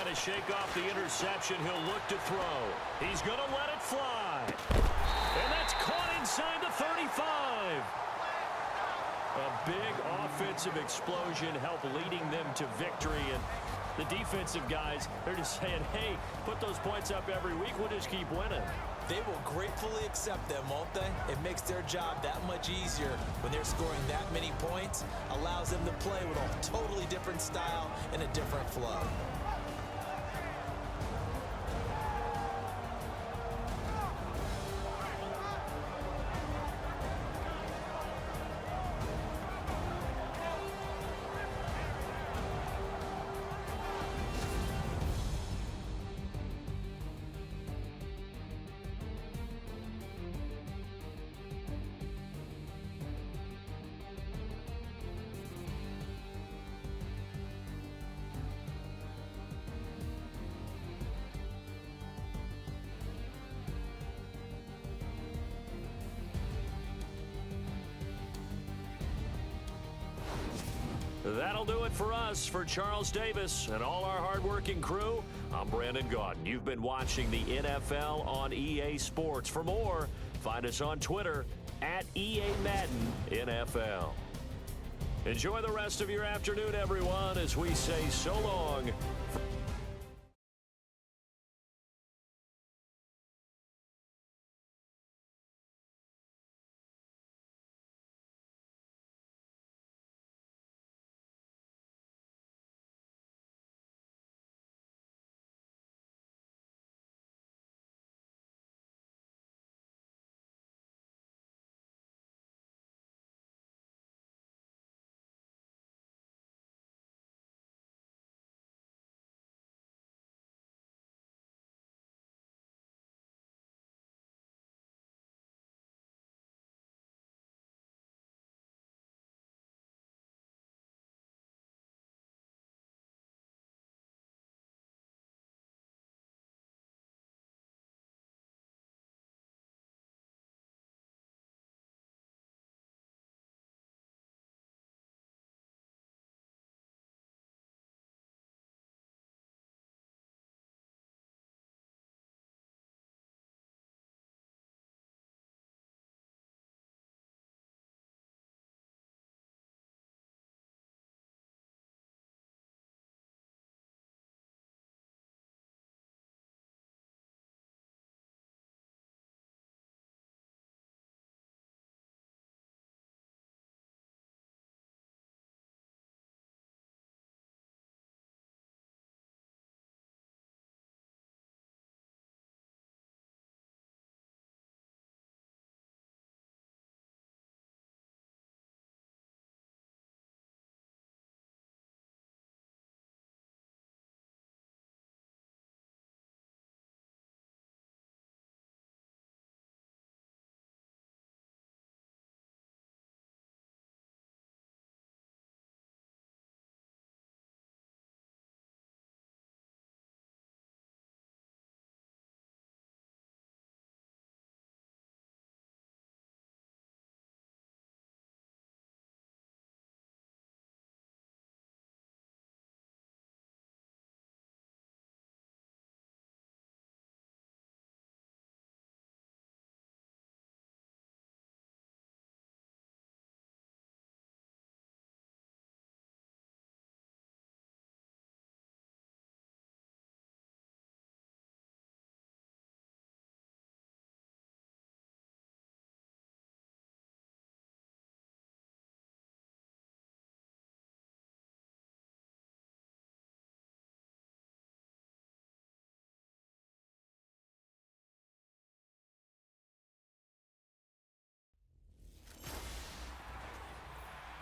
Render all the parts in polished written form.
to shake off the interception. He'll look to throw. He's going to let it fly. And that's caught inside the 35. A big offensive explosion helped leading them to victory. And the defensive guys, they're just saying, hey, put those points up every week. We'll just keep winning. They will gratefully accept them, won't they? It makes their job that much easier when they're scoring that many points. Allows them to play with a totally different style and a different flow. That'll do it for us. For Charles Davis and all our hardworking crew, I'm Brandon Gaudin. You've been watching the NFL on EA Sports. For more, find us on Twitter at EA Madden NFL. Enjoy the rest of your afternoon, everyone, as we say so long.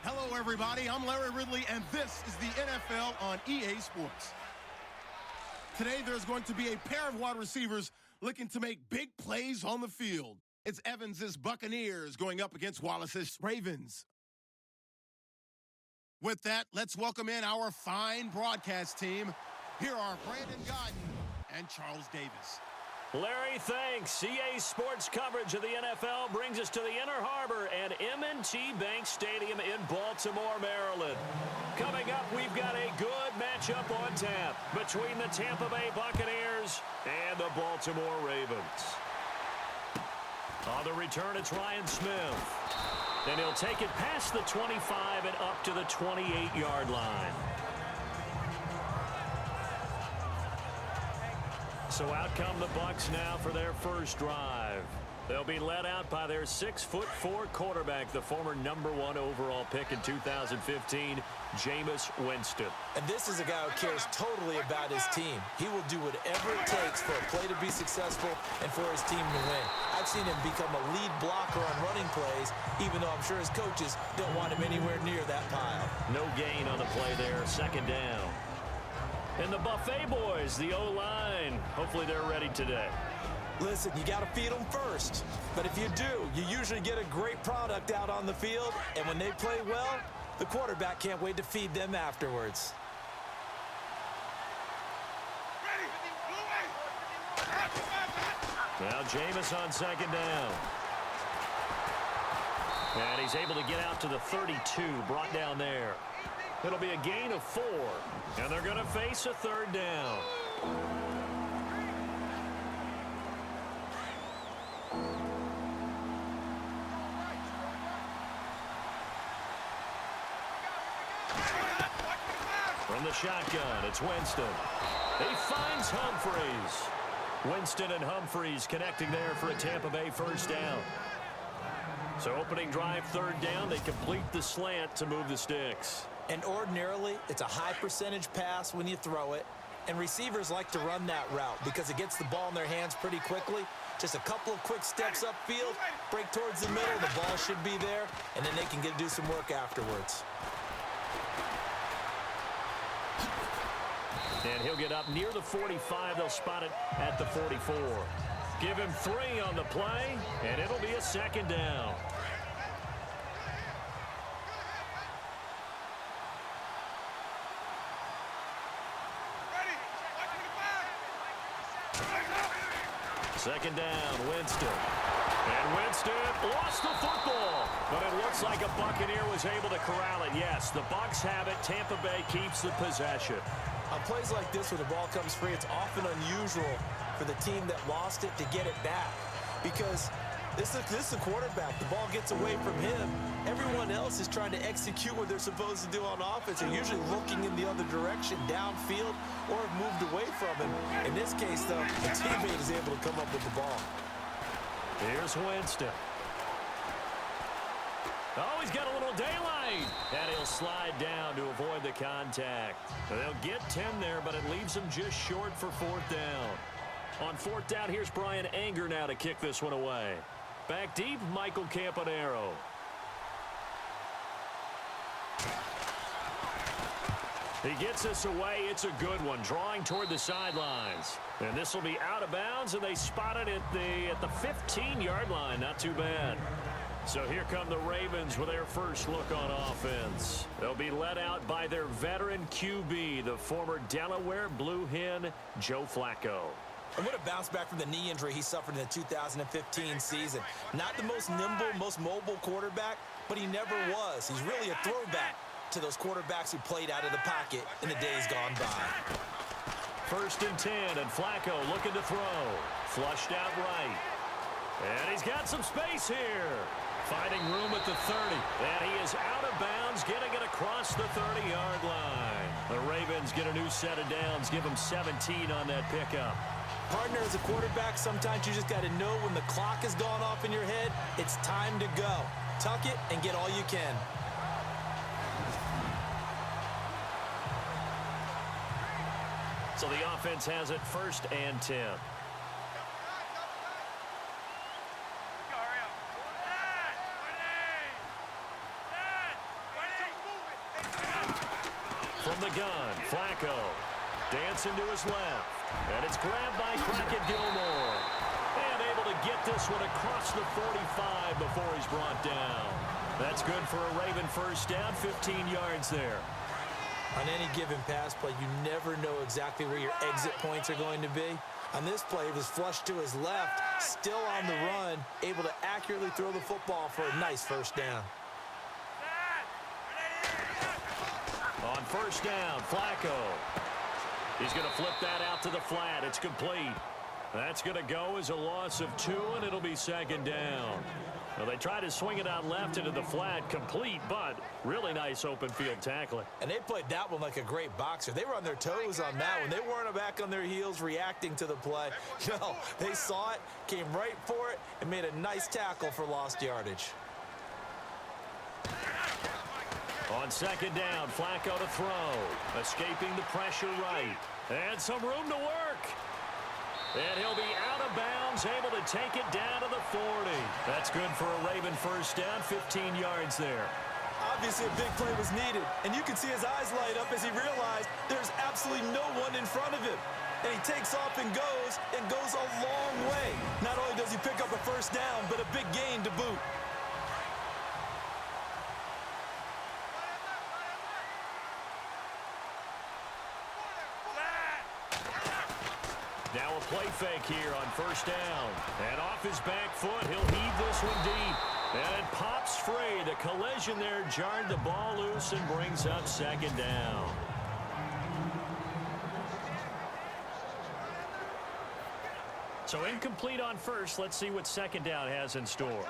Hello, everybody. I'm Larry Ridley, and this is the NFL on EA Sports. Today, there's going to be a pair of wide receivers looking to make big plays on the field. It's Evans's Buccaneers going up against Wallace's Ravens. With that, let's welcome in our fine broadcast team. Here are Brandon Gaudin and Charles Davis. Larry, thanks. EA Sports coverage of the NFL brings us to the Inner Harbor at M&T Bank Stadium in Baltimore, Maryland. Coming up, we've got a good matchup on tap between the Tampa Bay Buccaneers and the Baltimore Ravens. On the return, it's Ryan Smith. And he'll take it past the 25 and up to the 28-yard line. So out come the Bucs now for their first drive. They'll be led out by their 6'4" quarterback, the former #1 overall pick in 2015, Jameis Winston. And this is a guy who cares totally about his team. He will do whatever it takes for a play to be successful and for his team to win. I've seen him become a lead blocker on running plays, even though I'm sure his coaches don't want him anywhere near that pile. No gain on the play there, second down. And the Buffet boys, the O-line, hopefully they're ready today. Listen, you got to feed them first. But if you do, you usually get a great product out on the field. And when they play well, the quarterback can't wait to feed them afterwards. Now Jameis on second down. And he's able to get out to the 32, brought down there. It'll be a gain of 4, and they're going to face a third down. From the shotgun, it's Winston. He finds Humphries. Winston and Humphries connecting there for a Tampa Bay first down. So opening drive, third down, they complete the slant to move the sticks. And ordinarily, it's a high percentage pass when you throw it. And receivers like to run that route because it gets the ball in their hands pretty quickly. Just a couple of quick steps upfield, break towards the middle, the ball should be there, and then they can do some work afterwards. And he'll get up near the 45. They'll spot it at the 44. Give him 3 on the play, and it'll be a second down. Second down, Winston. And Winston lost the football. But it looks like a Buccaneer was able to corral it. Yes, the Bucs have it. Tampa Bay keeps the possession. On plays like this where the ball comes free, it's often unusual for the team that lost it to get it back. Because this is the quarterback. The ball gets away from him. Everyone else is trying to execute what they're supposed to do on offense. They're usually looking in the other direction, downfield, or have moved away from him. In this case, though, the teammate is able to come up with the ball. Here's Winston. Oh, he's got a little daylight. And he'll slide down to avoid the contact. They'll get 10 there, but it leaves them just short for fourth down. On fourth down, here's Brian Anger now to kick this one away. Back deep, Michael Campanaro. He gets this away. It's a good one, drawing toward the sidelines. And this will be out of bounds, and they spot it at the 15-yard line. Not too bad. So here come the Ravens with their first look on offense. They'll be led out by their veteran QB, the former Delaware Blue Hen, Joe Flacco. And what a bounce back from the knee injury he suffered in the 2015 season. Not the most nimble, most mobile quarterback, but he never was. He's really a throwback to those quarterbacks who played out of the pocket in the days gone by. First and 10, and Flacco looking to throw. Flushed out right. And he's got some space here. Finding room at the 30. And he is out of bounds, getting it across the 30-yard line. The Ravens get a new set of downs, give them 17 on that pickup. Partner, as a quarterback, sometimes you just got to know when the clock has gone off in your head, it's time to go. Tuck it and get all you can. So the offense has it first and 10. From the gun, Flacco dancing to his left. And it's grabbed by Crockett Gilmore. And able to get this one across the 45 before he's brought down. That's good for a Raven first down, 15 yards there. On any given pass play, you never know exactly where your exit points are going to be. On this play, he was flushed to his left, still on the run, able to accurately throw the football for a nice first down. On first down, Flacco. He's going to flip that out to the flat. It's complete. That's going to go as a loss of 2, and it'll be second down. Well, they tried to swing it out left into the flat, complete, but really nice open field tackling. And they played that one like a great boxer. They were on their toes on that one. They weren't back on their heels reacting to the play. No, they saw it, came right for it, and made a nice tackle for lost yardage. On second down, Flacco to throw. Escaping the pressure right. And some room to work. And he'll be out of bounds, able to take it down to the 40. That's good for a Raven first down, 15 yards there. Obviously, a big play was needed, and you can see his eyes light up as he realized there's absolutely no one in front of him. And he takes off and goes a long way. Not only does he pick up a first down, but a big gain to boot. Now a play fake here on first down. And off his back foot, he'll heave this one deep. And it pops free. The collision there jarred the ball loose and brings up second down. So incomplete on first. Let's see what second down has in store.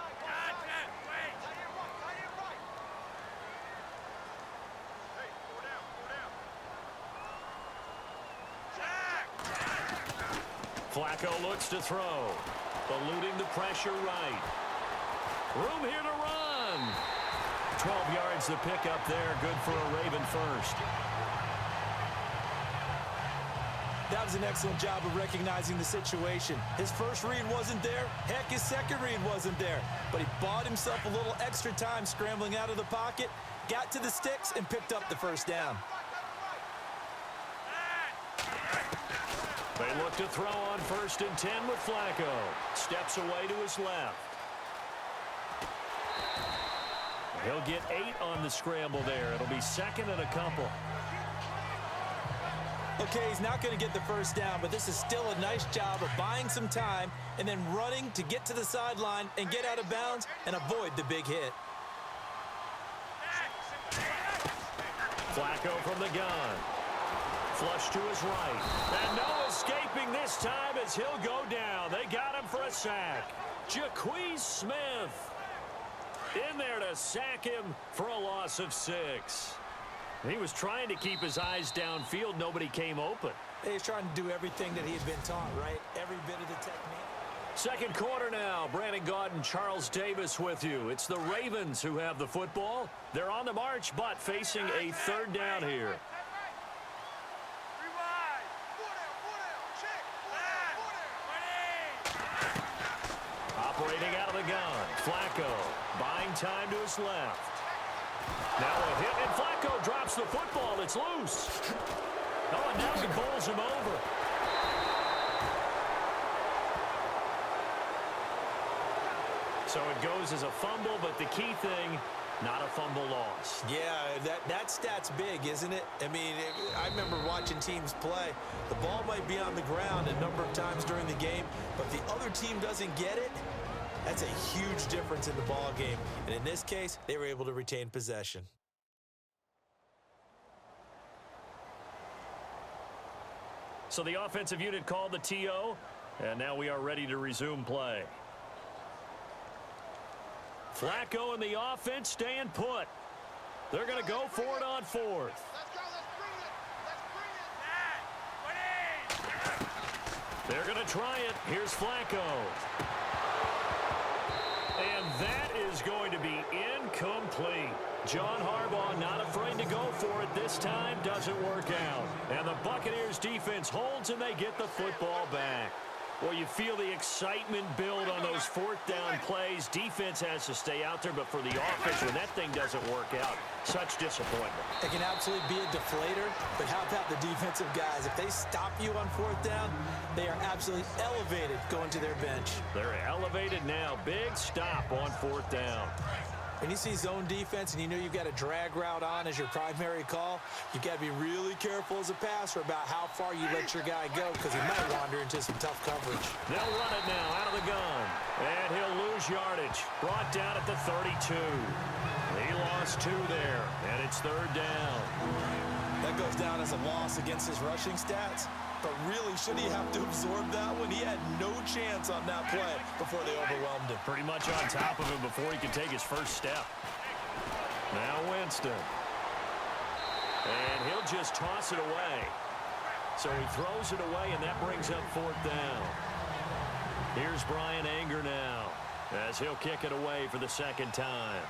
Flacco looks to throw, eluding the pressure right. Room here to run. 12 yards to pick up there. Good for a Raven first. That was an excellent job of recognizing the situation. His first read wasn't there. Heck, his second read wasn't there. But he bought himself a little extra time scrambling out of the pocket, got to the sticks, and picked up the first down. They look to throw on first and 10 with Flacco. Steps away to his left. He'll get 8 on the scramble there. It'll be second and a couple. Okay, he's not going to get the first down, but this is still a nice job of buying some time and then running to get to the sideline and get out of bounds and avoid the big hit. Flacco from the gun. Flush to his right. And no escaping this time as he'll go down. They got him for a sack. Jaquez Smith in there to sack him for a loss of 6. He was trying to keep his eyes downfield. Nobody came open. He's trying to do everything that he had been taught, right? Every bit of the technique. Second quarter now. Brandon Gaudin and Charles Davis with you. It's the Ravens who have the football. They're on the march, but facing a third down here. Operating out of the gun. Flacco buying time to his left. Now a hit, and Flacco drops the football. It's loose. Oh, and now he bowls him over. So it goes as a fumble, but the key thing, not a fumble loss. Yeah, that stat's big, isn't it? I mean, I remember watching teams play. The ball might be on the ground a number of times during the game, but if the other team doesn't get it, that's a huge difference in the ball game. And in this case, they were able to retain possession. So the offensive unit called the TO, and now we are ready to resume play. Flacco and the offense staying put. They're going to go for it on fourth. They're going to try it. Here's Flacco. And that is going to be incomplete. John Harbaugh not afraid to go for it this time. Doesn't work out. And the Buccaneers defense holds and they get the football back. Well, you feel the excitement build on those fourth down plays. Defense has to stay out there, but for the offense, when that thing doesn't work out, such disappointment. It can absolutely be a deflator, but how about the defensive guys? If they stop you on fourth down, they are absolutely elevated going to their bench. They're elevated now. Big stop on fourth down. When you see zone defense and you know you've got a drag route on as your primary call, you've got to be really careful as a passer about how far you let your guy go because he might wander into some tough coverage. They'll run it now out of the gun. And he'll lose yardage. Brought down at the 32. He lost 2 there, and it's 3rd down. That goes down as a loss against his rushing stats. But really, should he have to absorb that one? He had no chance on that play before they overwhelmed him. Pretty much on top of him before he could take his first step. Now Winston. And he'll just toss it away. So he throws it away, and that brings up 4th down. Here's Brian Anger now as he'll kick it away for the 2nd time.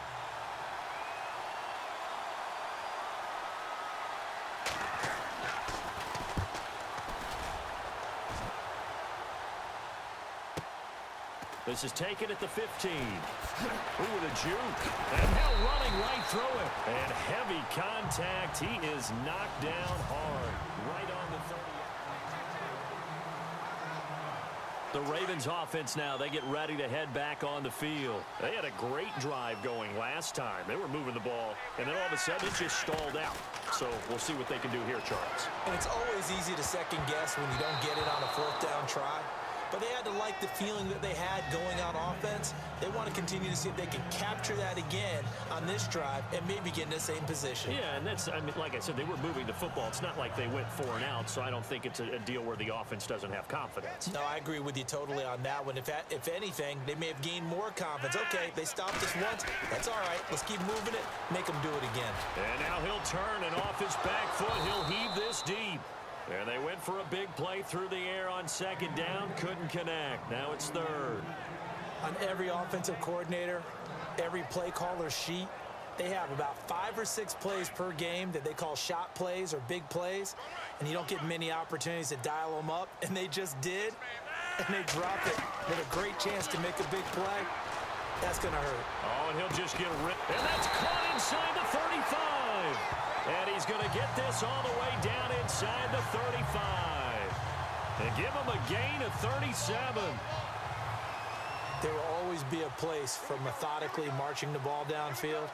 This is taken at the 15. Ooh, with a juke. And now running right through it. And heavy contact. He is knocked down hard. Right on the 30. The Ravens offense now, they get ready to head back on the field. They had a great drive going last time. They were moving the ball, and then all of a sudden it just stalled out. So we'll see what they can do here, Charles. And it's always easy to second guess when you don't get it on a 4th down try. But they had to like the feeling that they had going on offense. They want to continue to see if they can capture that again on this drive and maybe get in the same position. Yeah, and that's, I mean, like I said, they were moving the football. It's not like they went 4 and out, so I don't think it's a deal where the offense doesn't have confidence. No, I agree with you totally on that one. If anything, they may have gained more confidence. Okay, they stopped us once. That's all right. Let's keep moving it. Make them do it again. And now he'll turn, and off his back foot, he'll heave this deep. And they went for a big play through the air on 2nd down. Couldn't connect. Now it's 3rd. On every offensive coordinator, every play caller sheet, they have about 5 or 6 plays per game that they call shot plays or big plays. And you don't get many opportunities to dial them up. And they just did. And they dropped it with a great chance to make a big play. That's going to hurt. Oh, and he'll just get ripped. And that's caught inside the 35. And he's going to get this all the way down inside the 35. And give him a gain of 37. There will always be a place for methodically marching the ball downfield.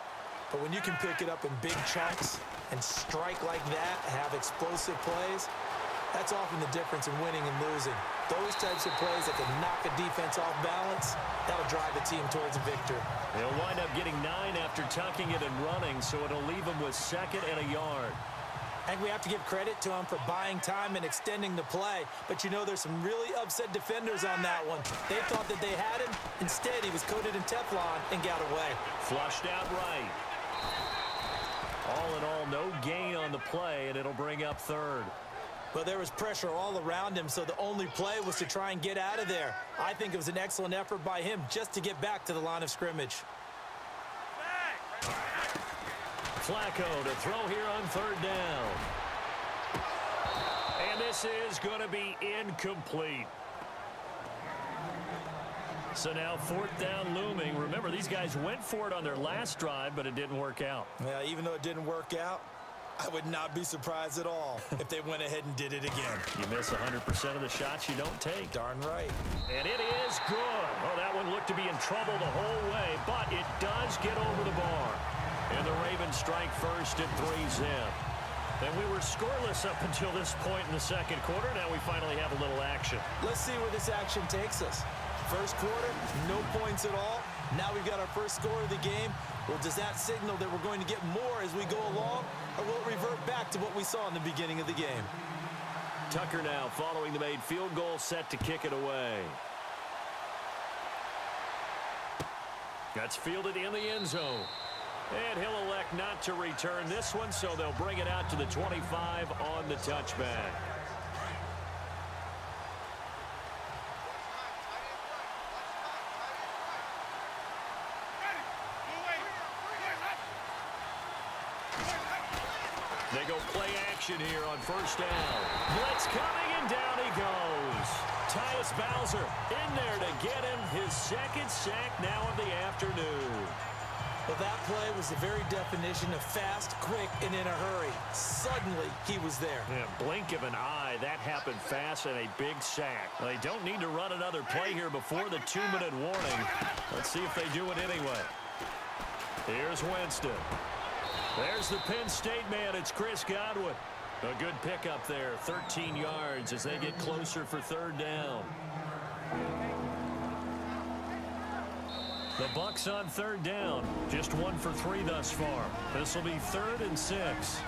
But when you can pick it up in big chunks and strike like that, have explosive plays, that's often the difference in winning and losing. Those types of plays that can knock a defense off balance, that'll drive the team towards a victory. He'll wind up getting 9 after tucking it and running, so it'll leave him with 2nd and a yard. And we have to give credit to him for buying time and extending the play. But you know, there's some really upset defenders on that one. They thought that they had him. Instead, he was coated in Teflon and got away. Flushed out right. All in all, no gain on the play, and it'll bring up 3rd. Well, there was pressure all around him, so the only play was to try and get out of there. I think it was an excellent effort by him just to get back to the line of scrimmage. Flacco to throw here on 3rd down. And this is going to be incomplete. So now 4th down looming. Remember, these guys went for it on their last drive, but it didn't work out. Yeah, even though it didn't work out, I would not be surprised at all if they went ahead and did it again. You miss 100% of the shots you don't take. Darn right. And it is good. Oh, that one looked to be in trouble the whole way, but it does get over the bar. And the Ravens strike first at 3-zip. And we were scoreless up until this point in the 2nd quarter. Now we finally have a little action. Let's see where this action takes us. First quarter, no points at all. Now we've got our first score of the game. Well, does that signal that we're going to get more as we go along, or will it revert back to what we saw in the beginning of the game? Tucker now following the made field goal, set to kick it away. That's fielded in the end zone. And he'll elect not to return this one, so they'll bring it out to the 25 on the touchback. They go play action here on 1st down. Blitz coming, and down he goes. Tyus Bowser in there to get him his 2nd sack now of the afternoon. Well, that play was the very definition of fast, quick, and in a hurry. Suddenly, he was there. Yeah, blink of an eye. That happened fast and a big sack. Well, they don't need to run another play here before the 2-minute warning. Let's see if they do it anyway. Here's Winston. There's the Penn State man. It's Chris Godwin. A good pickup there. 13 yards as they get closer for third down. The Bucs on third down. Just 1 for 3 thus far. This will be 3rd and 6.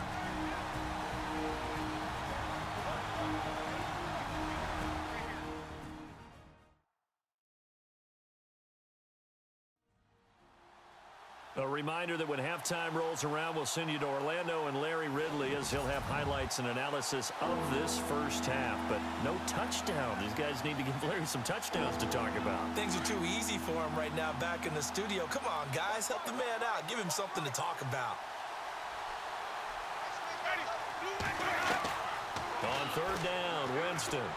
A reminder that when halftime rolls around, we'll send you to Orlando and Larry Ridley as he'll have highlights and analysis of this first half. But no touchdown. These guys need to give Larry some touchdowns to talk about. Things are too easy for him right now back in the studio. Come on, guys. Help the man out. Give him something to talk about. On third down, Winston.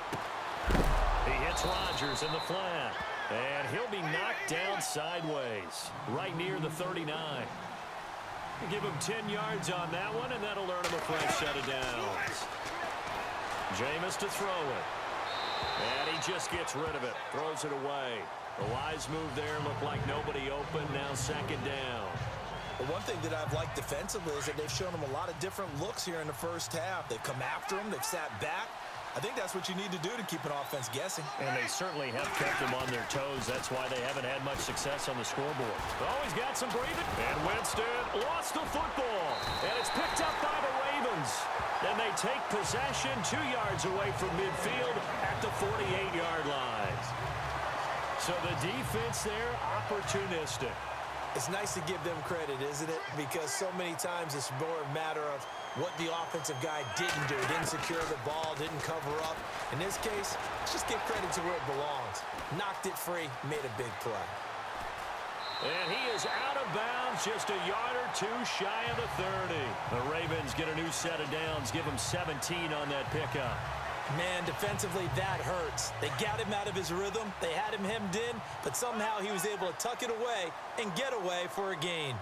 He hits Rodgers in the flat. And he'll be knocked down sideways, right near the 39. Give him 10 yards on that one, and that'll earn him a fresh set of downs. Jameis to throw it. And he just gets rid of it, throws it away. A wise move there, looked like nobody open, now second down. But one thing that I've liked defensively is that they've shown him a lot of different looks here in the first half. They've come after him, they've sat back. I think that's what you need to do to keep an offense guessing. And they certainly have kept them on their toes. That's why they haven't had much success on the scoreboard. Oh, he's got some breathing. And Winston lost the football. And it's picked up by the Ravens. Then they take possession 2 yards away from midfield at the 48-yard line. So the defense there, opportunistic. It's nice to give them credit, isn't it? Because so many times it's more a matter of what the offensive guy didn't do. Didn't secure the ball, didn't cover up. In this case, let's just give credit to where it belongs. Knocked it free, made a big play. And he is out of bounds, just a yard or two shy of the 30. The Ravens get a new set of downs, give him 17 on that pickup. Man, defensively, that hurts. They got him out of his rhythm. They had him hemmed in, but somehow he was able to tuck it away and get away for a gain.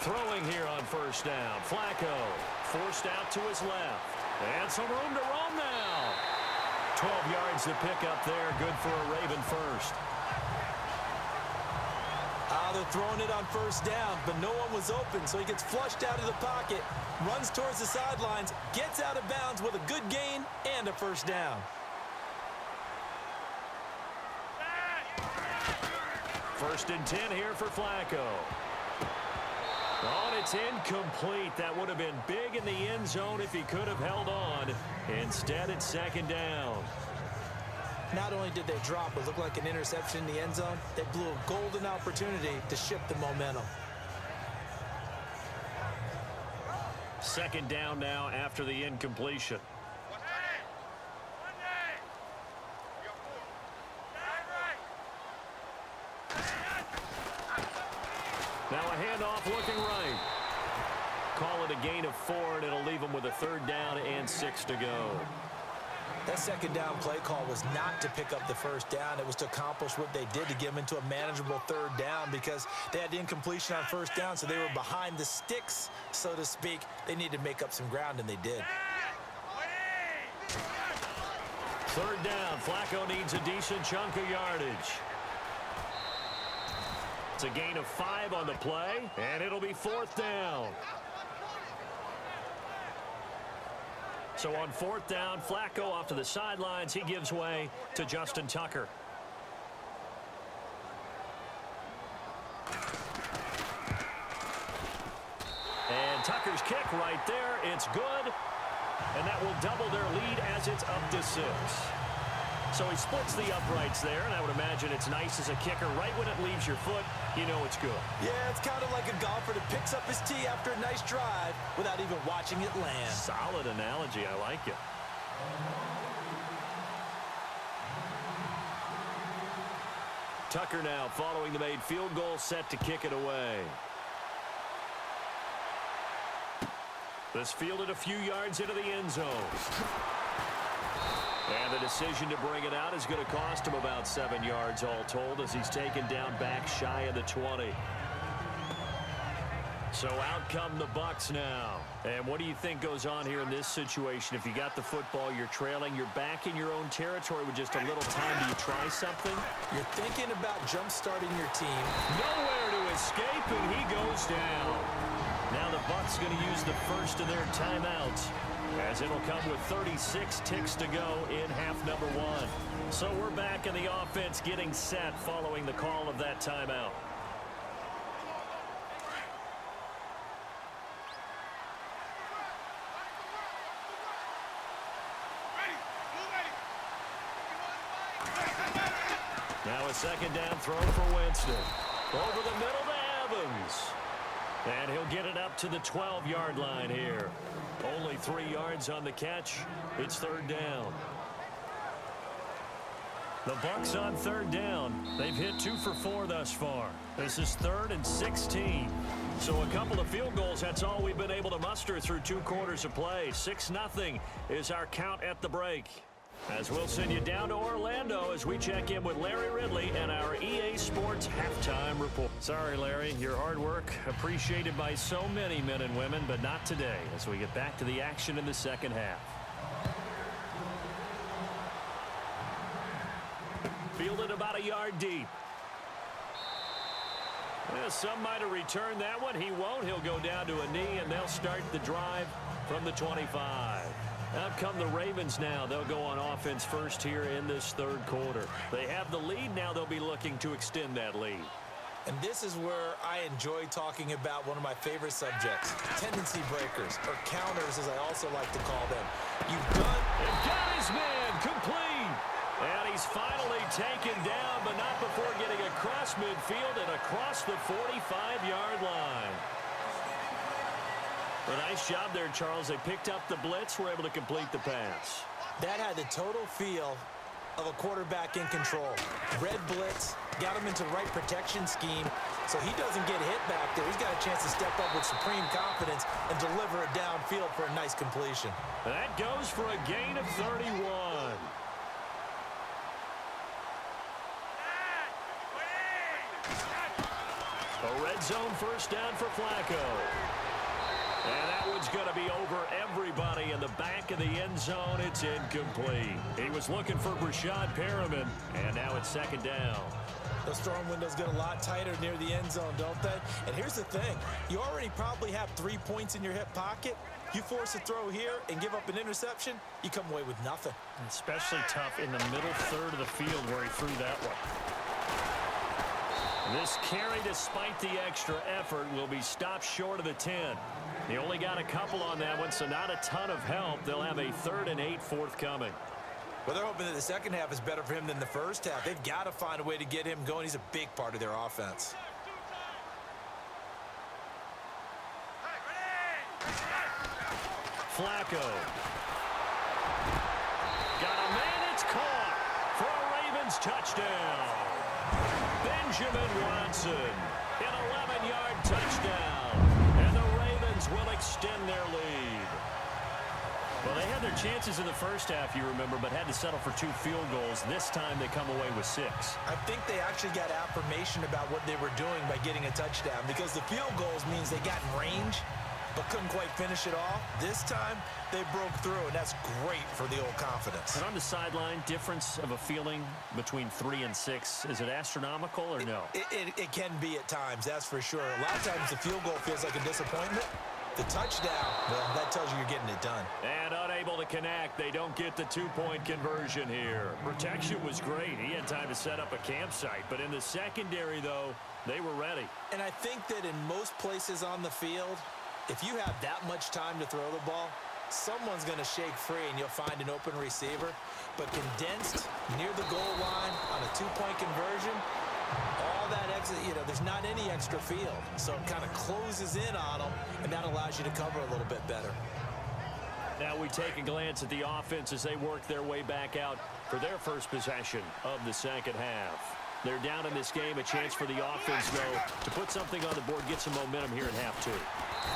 Throwing here on first down. Flacco forced out to his left. And some room to roam now. 12 yards to pick up there. Good for a Raven first. They're throwing it on first down, but no one was open, so he gets flushed out of the pocket, runs towards the sidelines, gets out of bounds with a good gain and a first down. First and 10 here for Flacco. Oh, and it's incomplete. That would have been big in the end zone if he could have held on. Instead, it's second down. Not only did they drop what looked like an interception in the end zone, they blew a golden opportunity to shift the momentum. Second down now after the incompletion. Now a handoff looking right. Call it a gain of 4, and it'll leave them with a third down and 6 to go. That second down play call was not to pick up the first down. It was to accomplish what they did to get them into a manageable third down because they had the incompletion on first down, so they were behind the sticks, so to speak. They needed to make up some ground, and they did. Third down. Flacco needs a decent chunk of yardage. It's a gain of 5 on the play, and it'll be fourth down. So on fourth down, Flacco off to the sidelines. He gives way to Justin Tucker. And Tucker's kick right there. It's good. And that will double their lead as it's up to 6. So he splits the uprights there, and I would imagine it's nice as a kicker. Right when it leaves your foot, you know it's good. Yeah, it's kind of like a golfer that picks up his tee after a nice drive without even watching it land. Solid analogy. I like it. Tucker now following the made field goal, set to kick it away. This fielded a few yards into the end zone. And the decision to bring it out is going to cost him about 7 yards all told as he's taken down back shy of the 20. So out come the Bucs now. And what do you think goes on here in this situation? If you got the football, you're trailing, you're back in your own territory with just a little time. Do you try something? You're thinking about jump-starting your team. Nowhere to escape, and he goes down. Now the Bucs going to use the first of their timeouts, as it'll come with 36 ticks to go in half number one. So we're back in the offense getting set following the call of that timeout. Now a second down throw for Winston. Over the middle to Evans. And he'll get it up to the 12-yard line here. Only 3 yards on the catch. It's third down. The Bucs on third down. They've hit 2 for 4 thus far. This is 3rd and 16. So a couple of field goals, that's all we've been able to muster through 2 quarters of play. 6-0 is our count at the break. As we'll send you down to Orlando as we check in with Larry Ridley and our EA Sports halftime report. Sorry, Larry, your hard work appreciated by so many men and women, but not today as we get back to the action in the second half. Fielded about a yard deep. Well, some might have returned that one. He won't. He'll go down to a knee, and they'll start the drive from the 25. Out come the Ravens now. They'll go on offense first here in this third quarter. They have the lead. Now they'll be looking to extend that lead. And this is where I enjoy talking about one of my favorite subjects, tendency breakers, or counters as I also like to call them. You've done... And got his man complete. And he's finally taken down, but not before getting across midfield and across the 45-yard line. A nice job there, Charles. They picked up the blitz, were able to complete the pass. That had the total feel of a quarterback in control. Red blitz, got him into the right protection scheme, so he doesn't get hit back there. He's got a chance to step up with supreme confidence and deliver it downfield for a nice completion. That goes for a gain of 31. A red zone first down for Flacco. And that one's going to be over everybody in the back of the end zone. It's incomplete. He was looking for Brashad Perriman, and now it's second down. Those throwing windows get a lot tighter near the end zone, don't they? And here's the thing. You already probably have 3 points in your hip pocket. You force a throw here and give up an interception, you come away with nothing. Especially tough in the middle third of the field where he threw that one. This carry, despite the extra effort, will be stopped short of the 10. They only got a couple on that one, so not a ton of help. They'll have a 3rd and 8 forthcoming. Well, they're hoping that the second half is better for him than the first half. They've got to find a way to get him going. He's a big part of their offense. Flacco. Got a man, it's caught for a Ravens touchdown. Benjamin Watson, an 11-yard touchdown. And the Ravens will extend their lead. Well, they had their chances in the first half, you remember, but had to settle for 2 field goals. This time they come away with 6. I think they actually got affirmation about what they were doing by getting a touchdown, because the field goals means they got in range but couldn't quite finish it off. This time, they broke through, and that's great for the old confidence. And on the sideline, difference of a feeling between 3 and 6, is it astronomical or no? It can be at times, that's for sure. A lot of times the field goal feels like a disappointment. The touchdown, well, that tells you you're getting it done. And unable to connect. They don't get the 2-point conversion here. Protection was great. He had time to set up a campsite. But in the secondary, though, they were ready. And I think that in most places on the field, if you have that much time to throw the ball, someone's going to shake free and you'll find an open receiver. But condensed near the goal line on a 2-point conversion, all that extra, there's not any extra field. So it kind of closes in on them, and that allows you to cover a little bit better. Now we take a glance at the offense as they work their way back out for their first possession of the second half. They're down in this game. A chance for the offense, though, to put something on the board, get some momentum here in half 2.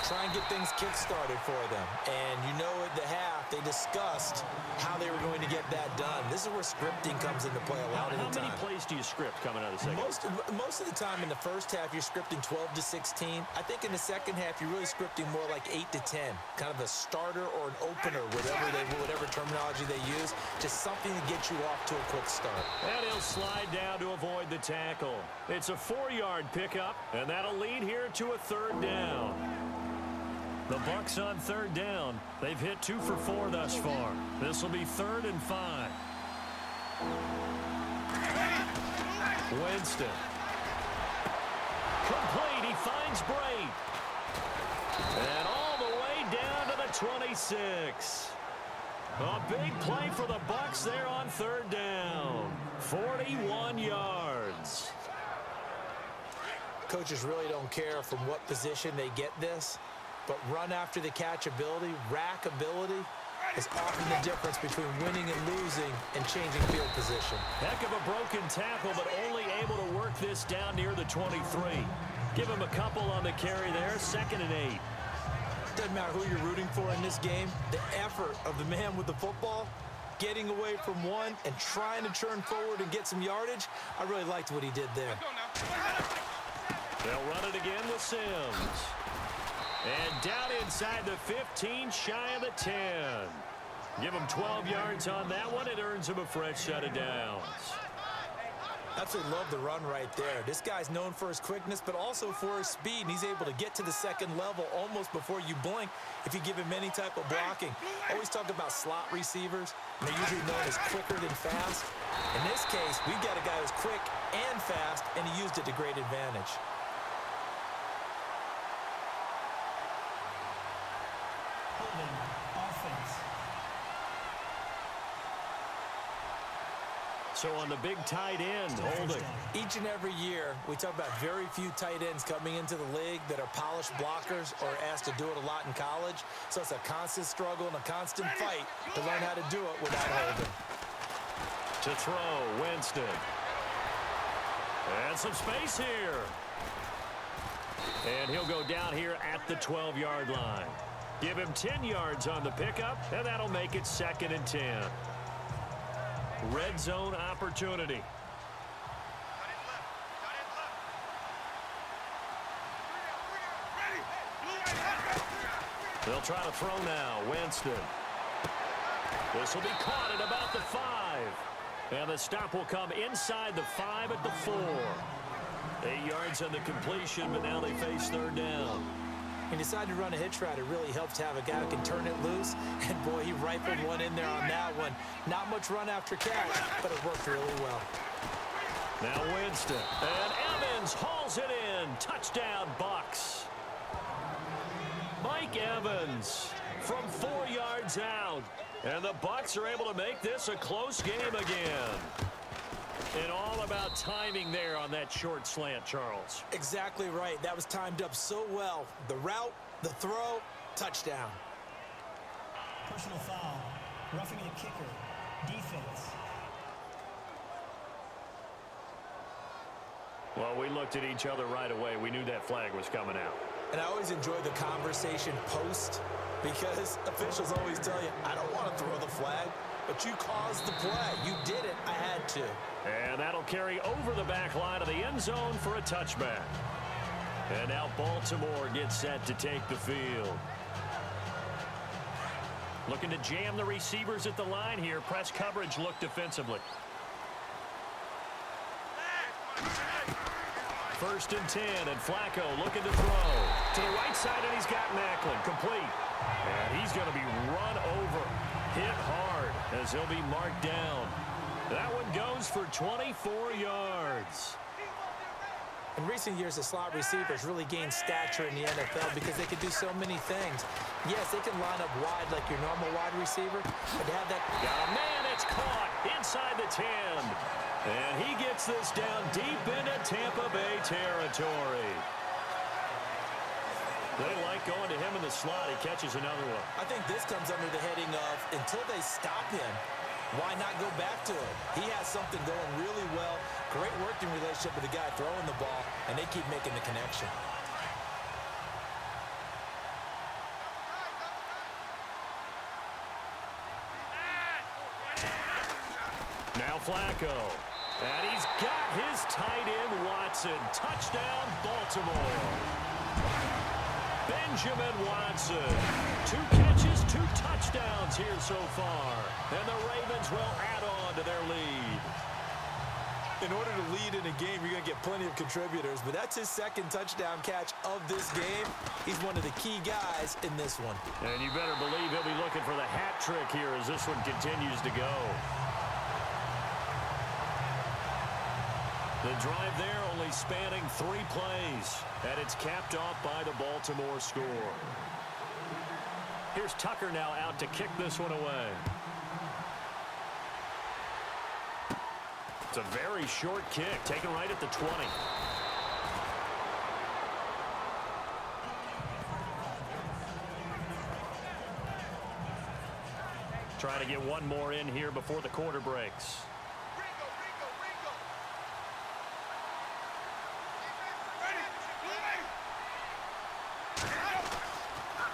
Try and get things kick-started for them. And at the half, they discussed how they were going to get that done. This is where scripting comes into play a lot of the time. How many plays plays do you script coming out of the second? Most of the time in the first half, you're scripting 12 to 16. I think in the second half, you're really scripting more like 8 to 10. Kind of a starter or an opener, whatever terminology they use. Just something to get you off to a quick start. And he'll slide down to avoid the tackle. It's a 4-yard pickup, and that'll lead here to a 3rd down. The Bucs on 3rd down. They've hit 2 for 4 thus far. This will be 3rd and 5. Winston. Complete. He finds Bray. And all the way down to the 26. A big play for the Bucs there on 3rd down. 41 yards. Coaches really don't care from what position they get this, but run after the catch ability, rack ability, is often the difference between winning and losing and changing field position. Heck of a broken tackle, but only able to work this down near the 23. Give him a couple on the carry there, 2nd and 8. Doesn't matter who you're rooting for in this game, the effort of the man with the football, getting away from one and trying to turn forward and get some yardage, I really liked what he did there. They'll run it again with Sims. And down inside the 15, shy of the 10. Give him 12 yards on that one. It earns him a fresh set of downs. Absolutely love the run right there. This guy's known for his quickness, but also for his speed. And he's able to get to the 2nd level almost before you blink if you give him any type of blocking. Always talk about slot receivers. And they're usually known as quicker than fast. In this case, we've got a guy who's quick and fast, and he used it to great advantage. So on the big tight end, holding. Each and every year, we talk about very few tight ends coming into the league that are polished blockers or asked to do it a lot in college. So it's a constant struggle and a constant fight to learn how to do it without holding. To throw, Winston. And some space here. And he'll go down here at the 12-yard line. Give him 10 yards on the pickup, and that'll make it 2nd and 10. Red zone opportunity. They'll try to throw now. Winston. This will be caught at about the 5. And the stop will come inside the 5 at the 4. 8 yards on the completion, but now they face 3rd down. He decided to run a hitch route. It really helps to have a guy who can turn it loose. And, boy, he rifled one in there on that one. Not much run after catch, but it worked really well. Now Winston. And Evans hauls it in. Touchdown, Bucs. Mike Evans from 4 yards out. And the Bucs are able to make this a close game again. And all about timing there on that short slant, Charles. Exactly right. That was timed up so well. The route, the throw, touchdown. Personal foul. Roughing the kicker. Defense. Well, we looked at each other right away. We knew that flag was coming out. And I always enjoy the conversation post because officials always tell you, I don't want to throw the flag, but you caused the play. You did it. I had to. And that'll carry over the back line of the end zone for a touchback. And now Baltimore gets set to take the field. Looking to jam the receivers at the line here. Press coverage look defensively. 1st and 10, and Flacco looking to throw. To the right side, and he's got Macklin. Complete. And he's going to be run over. Hit hard as he'll be marked down. That one goes for 24 yards. In recent years, the slot receivers really gained stature in the NFL because they can do so many things. Yes, they can line up wide like your normal wide receiver, but to have that... Got a man, it's caught inside the 10. And he gets this down deep into Tampa Bay territory. They like going to him in the slot. He catches another one. I think this comes under the heading of, until they stop him, why not go back to it? He has something going really well. Great working relationship with the guy throwing the ball, and they keep making the connection. Now Flacco. And he's got his tight end, Watson. Touchdown, Baltimore. Benjamin Watson. 2 catches, 2 touchdowns here so far. And the Ravens will add on to their lead. In order to lead in a game, you're going to get plenty of contributors, but that's his 2nd touchdown catch of this game. He's one of the key guys in this one. And you better believe he'll be looking for the hat trick here as this one continues to go. The drive there only spanning 3 plays, and it's capped off by the Baltimore score. Here's Tucker now out to kick this one away. It's a very short kick, taken right at the 20. Trying to get one more in here before the quarter breaks.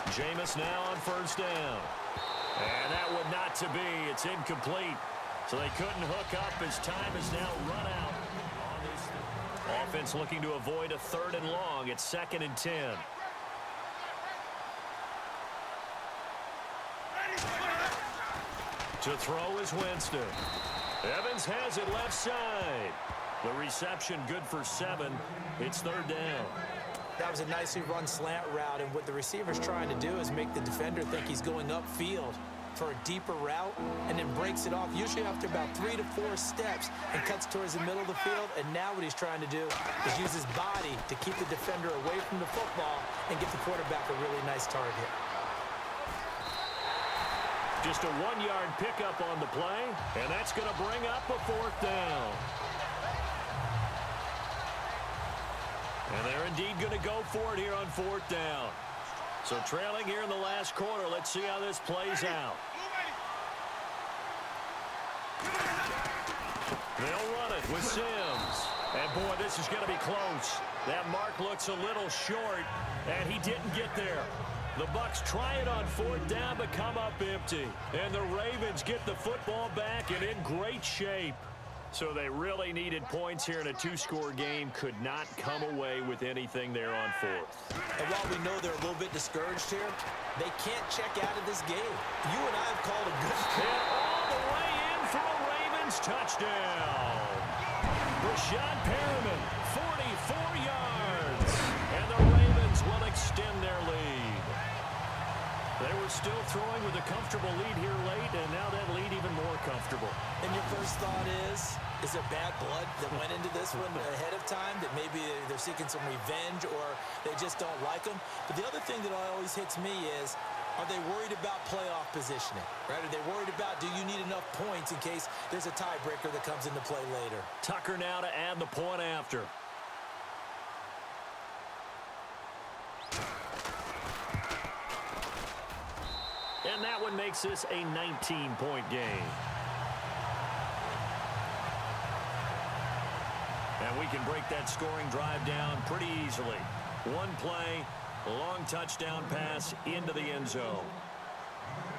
Jameis now on 1st down. And that would not to be. It's incomplete. So they couldn't hook up as time is now run out. Offense looking to avoid a 3rd and long. It's 2nd and 10. To throw is Winston. Evans has it left side. The reception good for 7. It's 3rd down. That was a nicely run slant route, and what the receiver's trying to do is make the defender think he's going upfield for a deeper route, and then breaks it off usually after about 3 to 4 steps and cuts towards the middle of the field. And now what he's trying to do is use his body to keep the defender away from the football and get the quarterback a really nice target. Just a 1-yard pickup on the play, and that's going to bring up a 4th down. And they're indeed going to go for it here on 4th down. So trailing here in the last quarter. Let's see how this plays out. They'll run it with Sims. And, boy, this is going to be close. That mark looks a little short, and he didn't get there. The Bucs try it on 4th down, but come up empty. And the Ravens get the football back and in great shape. So they really needed points here in a 2-score game. Could not come away with anything there on 4th. And while we know they're a little bit discouraged here, they can't check out of this game. You and I have called a good and all the way in for a Ravens touchdown. Rashad Perriman, 44 yards. And the Ravens will extend their lead. They were still throwing with a comfortable lead here late, and now that lead even more comfortable. And your first thought is it bad blood that went into this one ahead of time, that maybe they're seeking some revenge or they just don't like them? But the other thing that always hits me is, are they worried about playoff positioning? Right? Are they worried about, do you need enough points in case there's a tiebreaker that comes into play later? Tucker now to add the point after. And that one makes this a 19-point game. And we can break that scoring drive down pretty easily. One play, long touchdown pass into the end zone.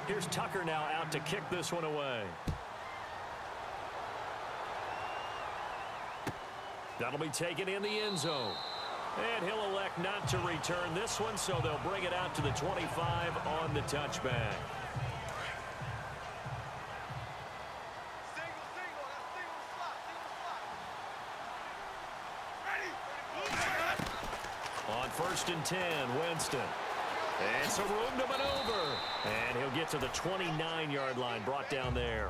Here's Tucker now out to kick this one away. That'll be taken in the end zone. And he'll elect not to return this one, so they'll bring it out to the 25 on the touchback. On 1st and 10, Winston. And some room to maneuver. And he'll get to the 29-yard line, brought down there.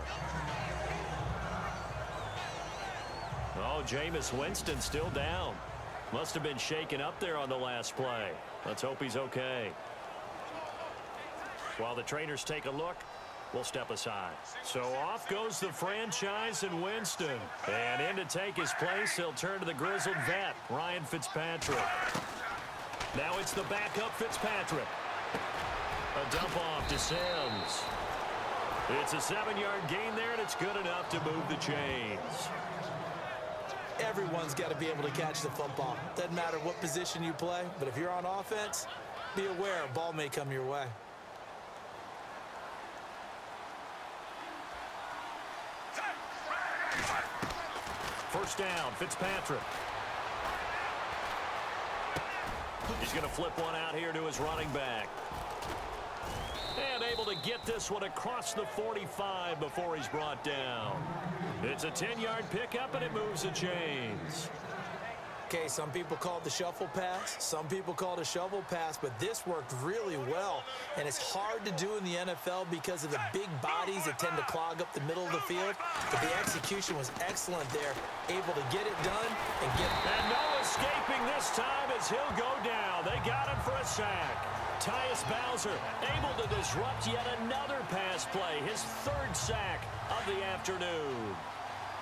Oh, Jameis Winston still down. Must have been shaken up there on the last play. Let's hope he's okay. While the trainers take a look, we'll step aside. So off goes the franchise and Winston. And in to take his place, he'll turn to the grizzled vet, Ryan Fitzpatrick. Now it's the backup Fitzpatrick. A dump off to Sims. It's a 7-yard gain there, and it's good enough to move the chains. Everyone's got to be able to catch the football. Doesn't matter what position you play, but if you're on offense, be aware a ball may come your way. first down. Fitzpatrick. He's going to flip one out here to his running back. And able to get this one across the 45 before he's brought down. It's a 10-yard pickup, and it moves the chains. Okay, some people call it the shuffle pass. Some people call it a shovel pass, but this worked really well. And it's hard to do in the NFL because of the big bodies that tend to clog up the middle of the field. But the execution was excellent there, able to get it done and get it. And no escaping this time as he'll go down. They got him for a sack. Tyus Bowser able to disrupt yet another pass play, his third sack of the afternoon.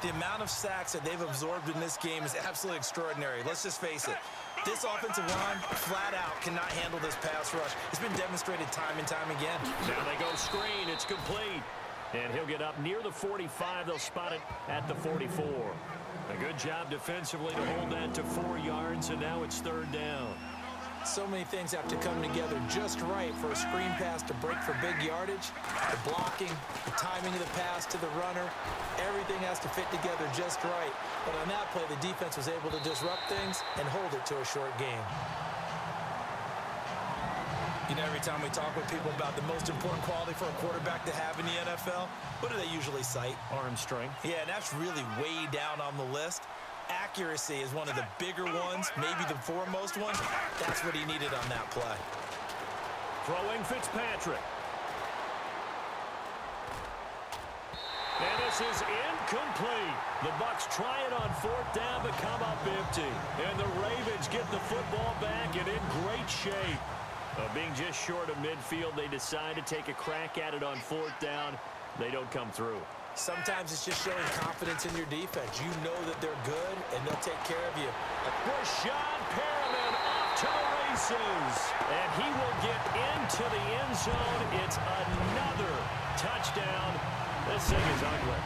The amount of sacks that they've absorbed in this game is absolutely extraordinary. Let's just face it. This offensive line, flat out, cannot handle this pass rush. It's been demonstrated time and time again. Now they go screen. It's complete. And he'll get up near the 45. They'll spot it at the 44. A good job defensively to hold that to 4 yards, and now it's third down. So many things have to come together just right for a screen pass to break for big yardage. The blocking, the timing of the pass to the runner, everything has to fit together just right. But on that play, the defense was able to disrupt things and hold it to a short game. You know, every time we talk with people about the most important quality for a quarterback to have in the NFL, what do they usually cite? Arm strength. Yeah, and that's really way down on the list. Accuracy is one of the bigger ones, maybe the foremost one. That's what he needed on that play. Throwing Fitzpatrick. And this is incomplete. The Bucs try it on fourth down but come up empty. And the Ravens get the football back and in great shape. Being just short of midfield, they decide to take a crack at it on fourth down. They don't come through. Sometimes it's just showing confidence in your defense. You know that they're good, and they'll take care of you. Rashad Perriman off to the races. And he will get into the end zone. It's another touchdown. This thing is ugly.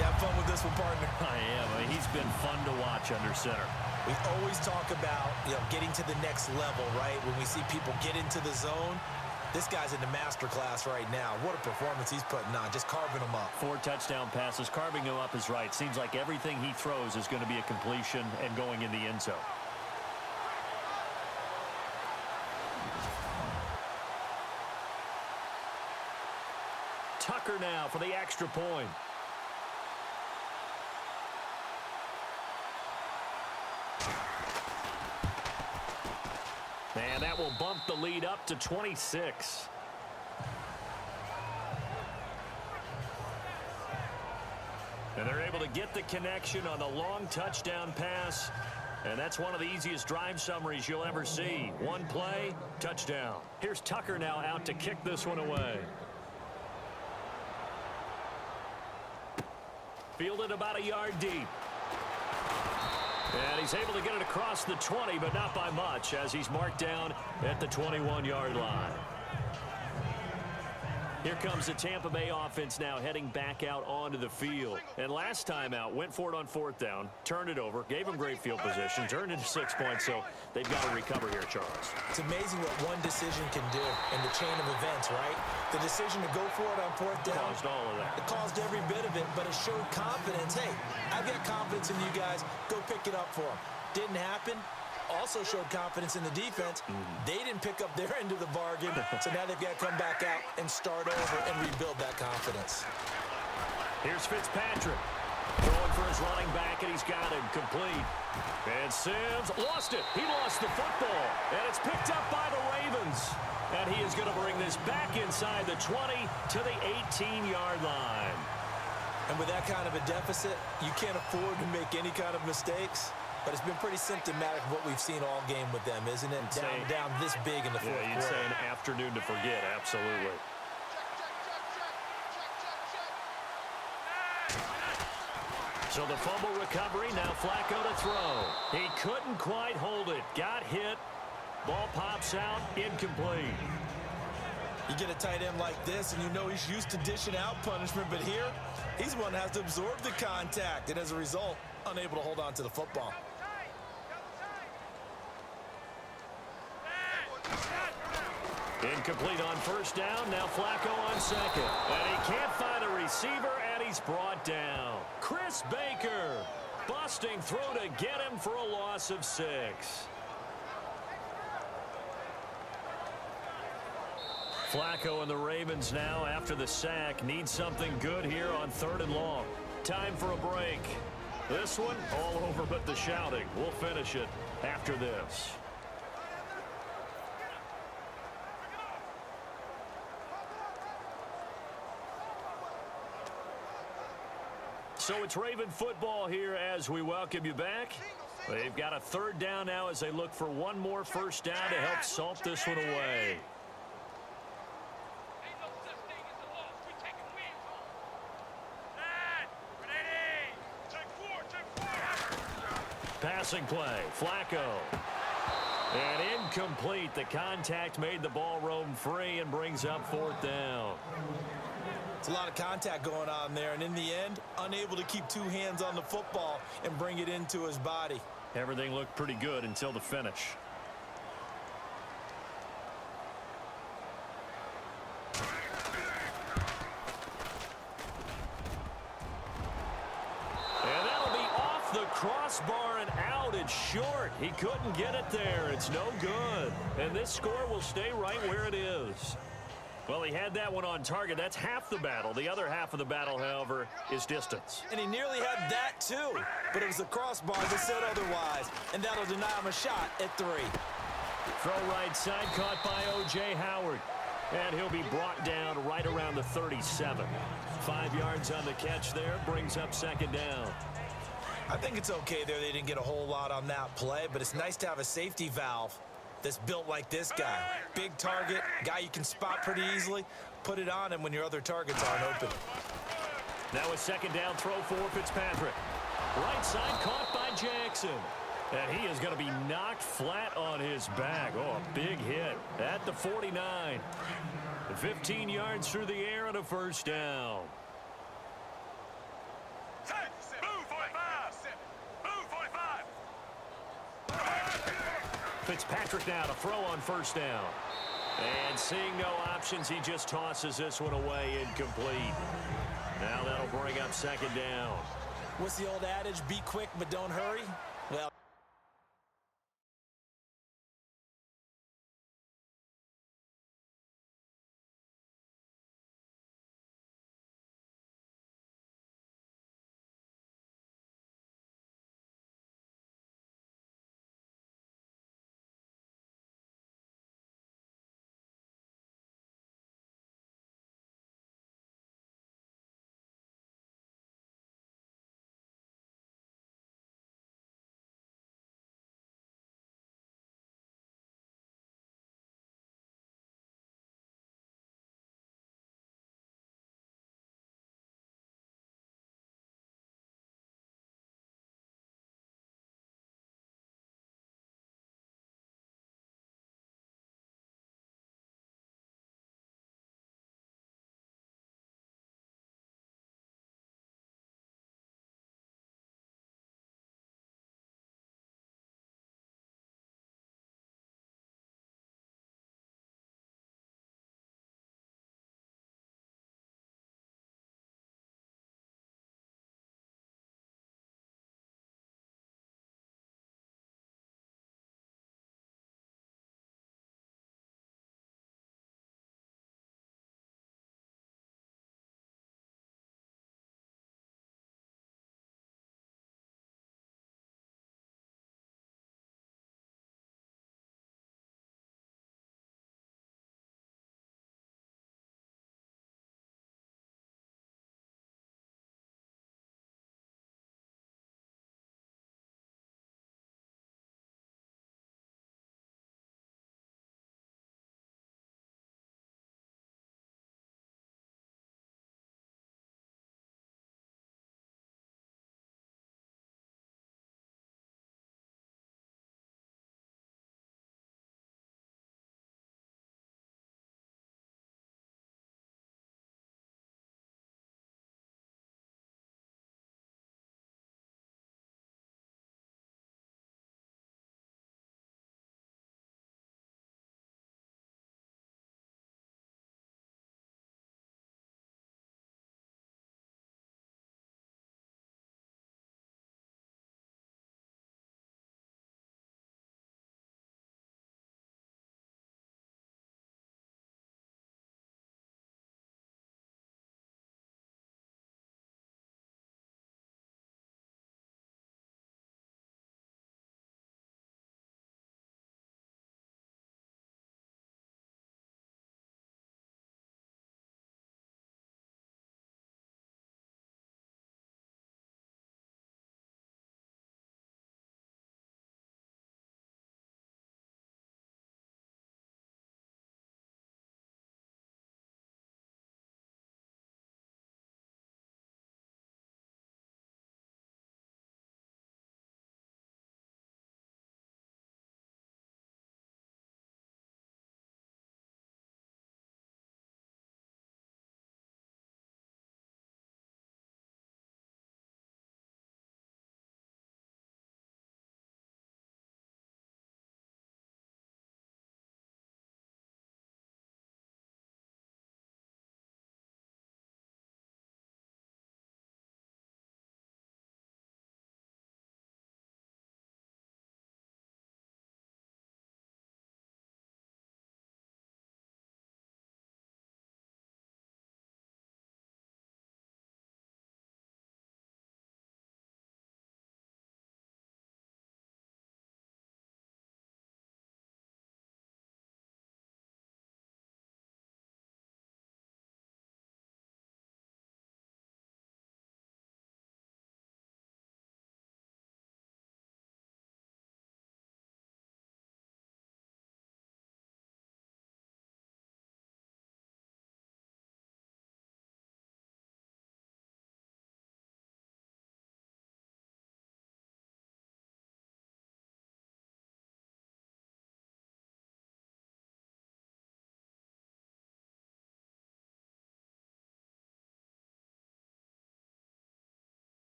You have fun with this one, partner? I am. I mean, he's been fun to watch under center. We always talk about, getting to the next level, right? When we see people get into the zone, this guy's in the master class right now. What a performance he's putting on, just carving them up. 4 touchdown passes. Carving him up is right. Seems like everything he throws is going to be a completion and going in the end zone. Tucker now for the extra point. And that will bump the lead up to 26. And they're able to get the connection on the long touchdown pass. And that's one of the easiest drive summaries you'll ever see. One play, touchdown. Here's Tucker now out to kick this one away. Fielded about a yard deep. And he's able to get it across the 20, but not by much, as he's marked down at the 21-yard line. Here comes the Tampa Bay offense now heading back out onto the field. And last time out, went for it on fourth down, turned it over, gave him great field position, turned into 6 points, so they've got to recover here, Charles. It's amazing what one decision can do in the chain of events, right? The decision to go for it on fourth down. Caused all of that. It caused every bit of it, but it showed confidence. Hey, I've got confidence in you guys. Go pick it up for them. Didn't happen. Also showed confidence in the defense. They didn't pick up their end of the bargain, so now they've got to come back out and start over and rebuild that confidence. Here's Fitzpatrick. Throwing for his running back, and he's got him complete. And Sims lost it. He lost the football, and it's picked up by the Ravens. And he is going to bring this back inside the 20 to the 18-yard line. And with that kind of a deficit, you can't afford to make any kind of mistakes. But it's been pretty symptomatic of what we've seen all game with them, isn't it? Down this big in the fourth quarter. Yeah, you'd say an afternoon to forget, absolutely. So the fumble recovery, now Flacco to throw. He couldn't quite hold it. Got hit. Ball pops out, incomplete. You get a tight end like this, and you know he's used to dishing out punishment, but here, he's the one that has to absorb the contact, and as a result, unable to hold on to the football. Incomplete on first down. Now Flacco on second. And he can't find a receiver, and he's brought down. Chris Baker Busting through to get him for a loss of 6. Flacco and the Ravens now, after the sack, need something good here on 3rd and long. Time for a break. This one, all over but the shouting. We'll finish it after this. So it's Raven football here as we welcome you back. They've got a 3rd down now as they look for one more first down to help salt this one away. Passing play, Flacco. And incomplete. The contact made the ball roam free and brings up 4th down. It's a lot of contact going on there, and in the end, unable to keep 2 hands on the football and bring it into his body. Everything looked pretty good until the finish. And that'll be off the crossbar and out. It's short. He couldn't get it there. It's no good. And this score will stay right where it is. Well, he had that one on target. That's half the battle. The other half of the battle, however, is distance. And he nearly had that, too. But it was the crossbar that said otherwise. And that'll deny him a shot at 3. Throw right side, caught by O.J. Howard. And he'll be brought down right around the 37. 5 yards on the catch there, brings up 2nd down. I think it's okay there. They didn't get a whole lot on that play, but it's nice to have a safety valve that's built like this guy. Big target, guy you can spot pretty easily. Put it on him when your other targets aren't open. Now a 2nd down throw for Fitzpatrick. Right side caught by Jackson. And he is going to be knocked flat on his back. Oh, a big hit at the 49. 15 yards through the air and a 1st down. Fitzpatrick now to throw on 1st down. And seeing no options, he just tosses this one away, incomplete. Now that'll bring up 2nd down. What's the old adage? Be quick, but don't hurry? Well,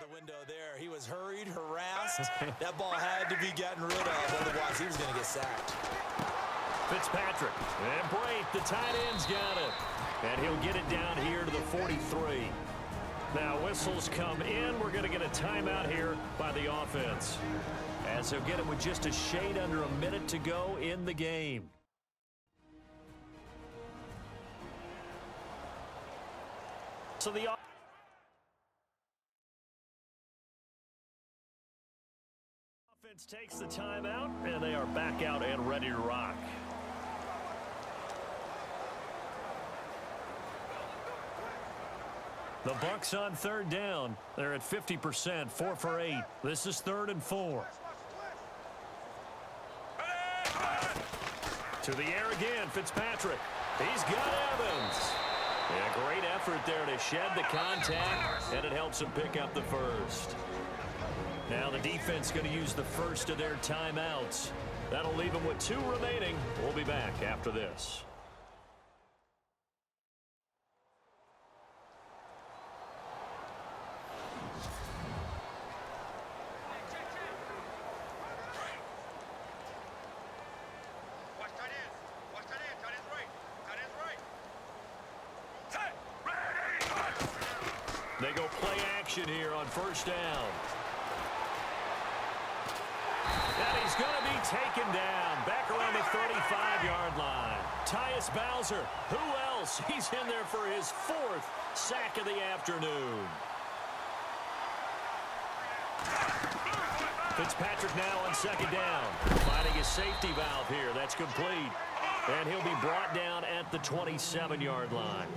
the window there. He was hurried, harassed. That ball had to be gotten rid of, otherwise he was going to get sacked. Fitzpatrick. And Brate, the tight end's got it. And he'll get it down here to the 43. Now whistles come in. We're going to get a timeout here by the offense, as he'll get it with just a shade under a minute to go in the game. So the offense takes the timeout, and they are back out and ready to rock. The Bucs on third down. They're at 50%, 4 for 8. This is 3rd and 4. To the air again, Fitzpatrick. He's got Evans. Yeah, great effort there to shed the contact, and it helps him pick up the first. Now the defense going to use the first of their timeouts. That'll leave them with 2 remaining. We'll be back after this. They go play action here on first down. And he's going to be taken down back around the 35-yard line. Tyus Bowser, who else? He's in there for his 4th sack of the afternoon. Fitzpatrick now on second down. Finding his safety valve here. That's complete. And he'll be brought down at the 27-yard line.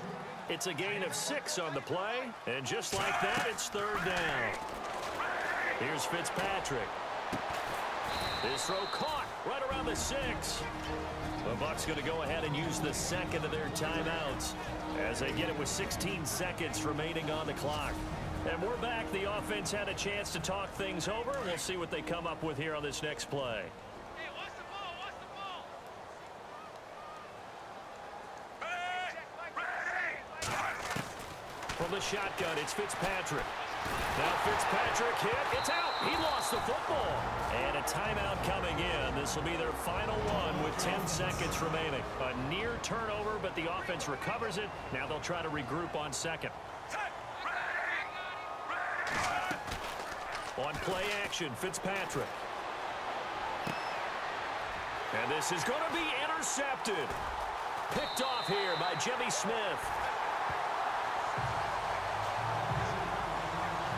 It's a gain of 6 on the play, and just like that, it's 3rd down. Here's Fitzpatrick. His throw caught right around the 6. The Bucs going to go ahead and use the second of their timeouts as they get it with 16 seconds remaining on the clock. And we're back. The offense had a chance to talk things over. We'll see what they come up with here on this next play. From the shotgun, it's Fitzpatrick. Now Fitzpatrick hit. It's out. He lost the football. And a timeout coming in. This will be their final one with 10 seconds remaining. A near turnover, but the offense recovers it. Now they'll try to regroup on second. On play action, Fitzpatrick. And this is going to be intercepted. Picked off here by Jimmy Smith.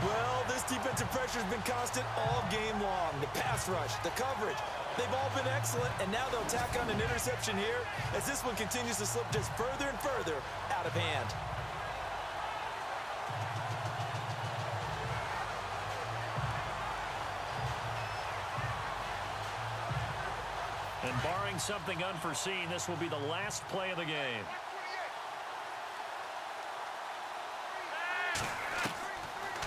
Well, this defensive pressure has been constant all game long. The pass rush, the coverage, they've all been excellent, and now they'll tack on an interception here as this one continues to slip just further and further out of hand. And barring something unforeseen, this will be the last play of the game.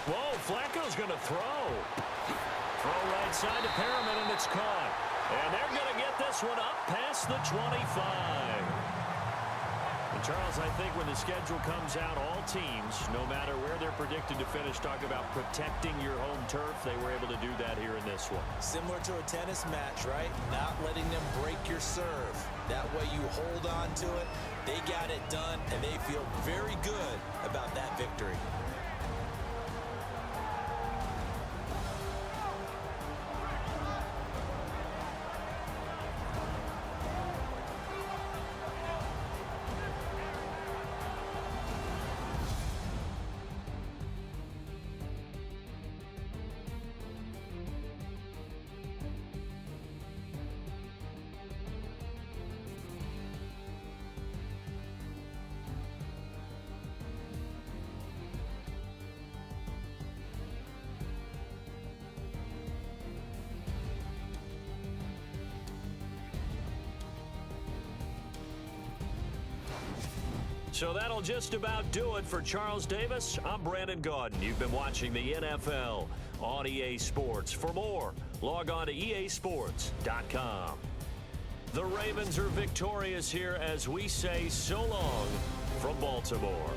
Whoa, Flacco's going to throw. Throw right side to Perriman, and it's caught. And they're going to get this one up past the 25. And Charles, I think when the schedule comes out, all teams, no matter where they're predicted to finish, talk about protecting your home turf. They were able to do that here in this one. Similar to a tennis match, right? Not letting them break your serve. That way you hold on to it. They got it done, and they feel very good about that victory. So that'll just about do it for Charles Davis. I'm Brandon Gaudin. You've been watching the NFL on EA Sports. For more, log on to easports.com. The Ravens are victorious here as we say so long from Baltimore.